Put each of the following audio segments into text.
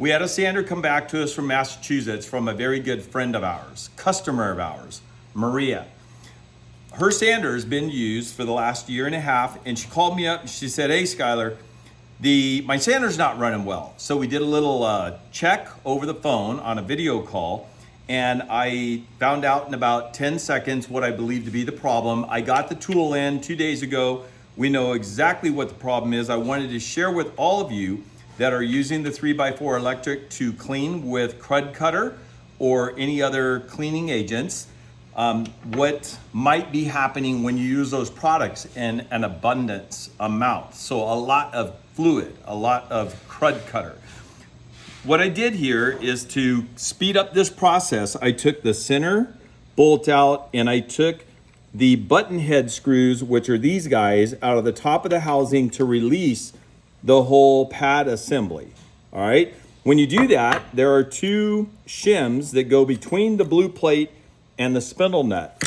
We had a sander come back to us from Massachusetts from a very good friend of ours, customer of ours, Maria. Her sander has been used for the last year and a half, and she called me up and she said, hey, Skylar, my sander's not running well. So we did a little check over the phone on a video call, and I found out in about 10 seconds what I believe to be the problem. I got the tool in 2 days ago. We know exactly what the problem is. I wanted to share with all of you that are using the 3x4 electric to clean with crud cutter or any other cleaning agents, what might be happening when you use those products in an abundance amount. So a lot of fluid, a lot of crud cutter. What I did here is to speed up this process. I took the center bolt out and I took the button head screws, which are these guys, out of the top of the housing to release the whole pad assembly. All right. When you do that, there are two shims that go between the blue plate and the spindle nut.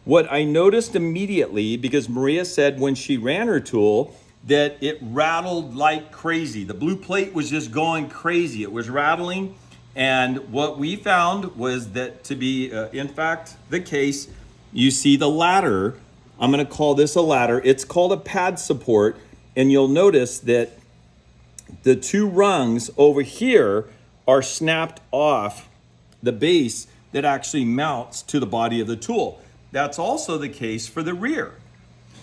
What I noticed immediately, because Maria said when she ran her tool that it rattled like crazy. The blue plate was just going crazy. It was rattling. And what we found was that to be, in fact, the case, you see the ladder. I'm going to call this a ladder. It's called a pad support. And you'll notice that the two rungs over here are snapped off the base that actually mounts to the body of the tool. That's also the case for the rear.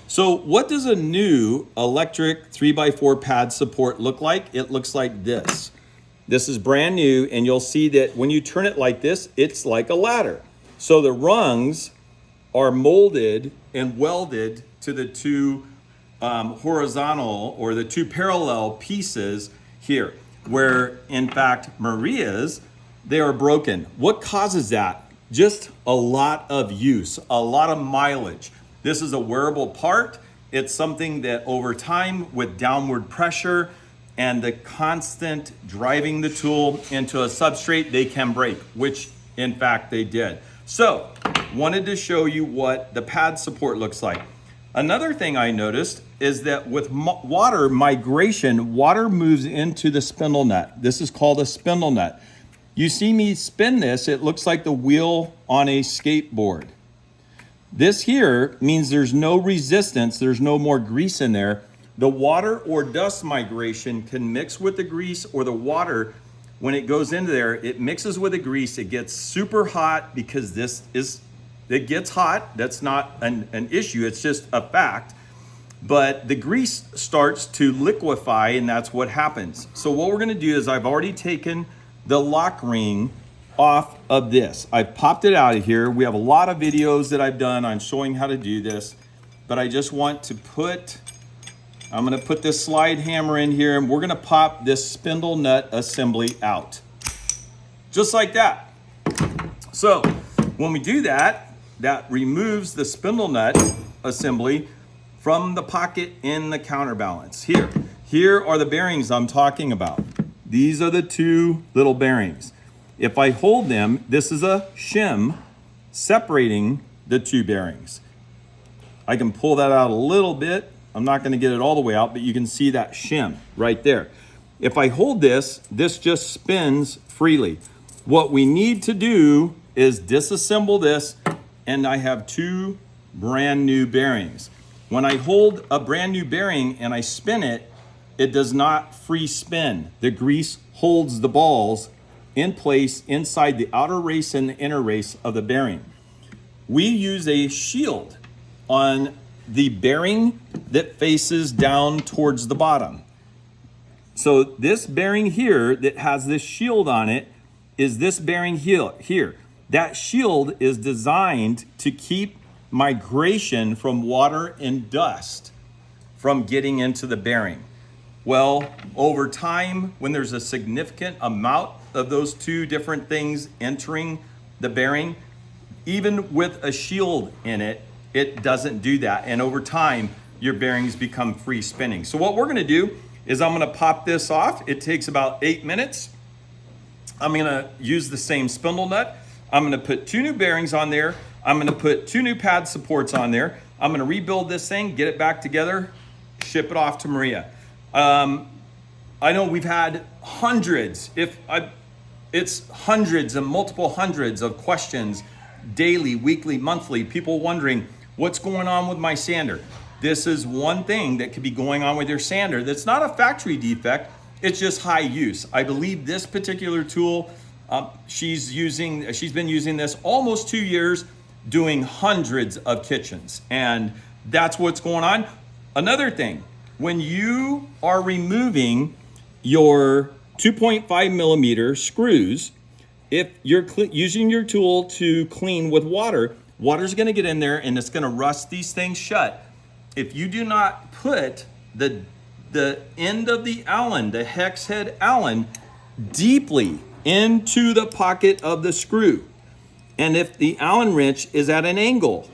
So what does a new electric 3x4 pad support look like? It looks like this. This is brand new, and you'll see that when you turn it like this, it's like a ladder. So the rungs are molded and welded to the two horizontal or the two parallel pieces here, where in fact Maria's, they are broken. What causes that? Just a lot of use, a lot of mileage. This is a wearable part. It's something that over time with downward pressure and the constant driving the tool into a substrate, they can break, which in fact they did. So wanted to show you what the pad support looks like. Another thing I noticed is that with water migration, water moves into the spindle nut. This is called a spindle nut. You see me spin this, it looks like the wheel on a skateboard. This here means there's no resistance, there's no more grease in there. The water or dust migration can mix with the grease, or the water, when it goes into there, it mixes with the grease. It gets super hot because it gets hot. That's not an issue, it's just a fact. But the grease starts to liquefy, and that's what happens. So what we're gonna do is I've already taken the lock ring off of this. I've popped it out of here. We have a lot of videos that I've done on showing how to do this, but I just want to I'm gonna put this slide hammer in here, and we're gonna pop this spindle nut assembly out. Just like that. So when we do that, that removes the spindle nut assembly from the pocket in the counterbalance. Here are the bearings I'm talking about. These are the two little bearings. If I hold them, this is a shim separating the two bearings. I can pull that out a little bit. I'm not going to get it all the way out, but you can see that shim right there. If I hold this, this just spins freely. What we need to do is disassemble this, and I have two brand new bearings. When I hold a brand new bearing and I spin it, it does not free spin. The grease holds the balls in place inside the outer race and the inner race of the bearing. We use a shield on the bearing that faces down towards the bottom. So this bearing here that has this shield on it is this bearing here. That shield is designed to keep migration from water and dust from getting into the bearing. Well, over time, when there's a significant amount of those two different things entering the bearing, even with a shield in it, it doesn't do that. And over time, your bearings become free spinning. So what we're gonna do is I'm gonna pop this off. It takes about 8 minutes. I'm gonna use the same spindle nut. I'm gonna put two new bearings on there. I'm gonna put two new pad supports on there. I'm gonna rebuild this thing, get it back together, ship it off to Maria. I know we've had hundreds, it's hundreds and multiple hundreds of questions daily, weekly, monthly, people wondering what's going on with my sander. This is one thing that could be going on with your sander that's not a factory defect, it's just high use. I believe this particular tool, she's been using this almost 2 years, doing hundreds of kitchens, and that's what's going on. Another thing, when you are removing your 2.5 millimeter screws, if you're using your tool to clean with water, water's gonna get in there and it's gonna rust these things shut. If you do not put the end of the Allen, the hex head Allen, deeply into the pocket of the screw, and if the Allen wrench is at an angle,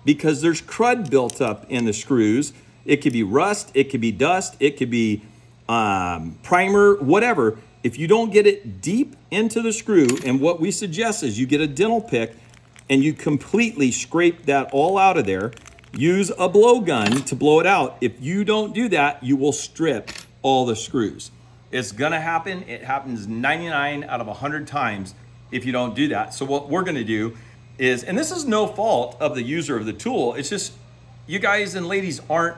because there's crud built up in the screws, it could be rust, it could be dust, it could be primer, whatever. If you don't get it deep into the screw, and what we suggest is you get a dental pick and you completely scrape that all out of there, use a blowgun to blow it out. If you don't do that, you will strip all the screws. It's gonna happen. It happens 99 out of 100 times if you don't do that. So what we're gonna do is, and this is no fault of the user of the tool, it's just you guys and ladies aren't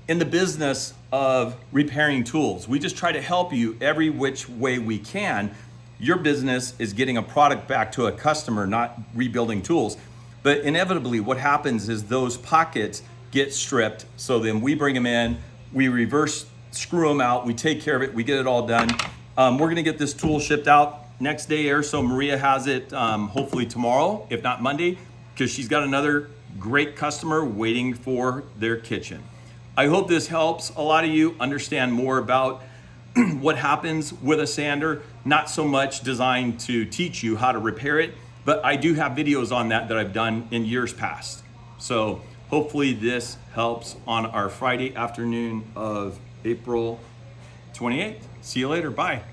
in the business of repairing tools. We just try to help you every which way we can. Your business is getting a product back to a customer, not rebuilding tools. But inevitably what happens is those pockets get stripped. So then we bring them in, we reverse screw them out, we take care of it, we get it all done. We're gonna get this tool shipped out next day or so. Maria has it hopefully tomorrow, if not Monday, because she's got another great customer waiting for their kitchen. I hope this helps a lot of you understand more about what happens with a sander, not so much designed to teach you how to repair it, but I do have videos on that I've done in years past. So hopefully this helps on our Friday afternoon of April 28th. See you later, bye.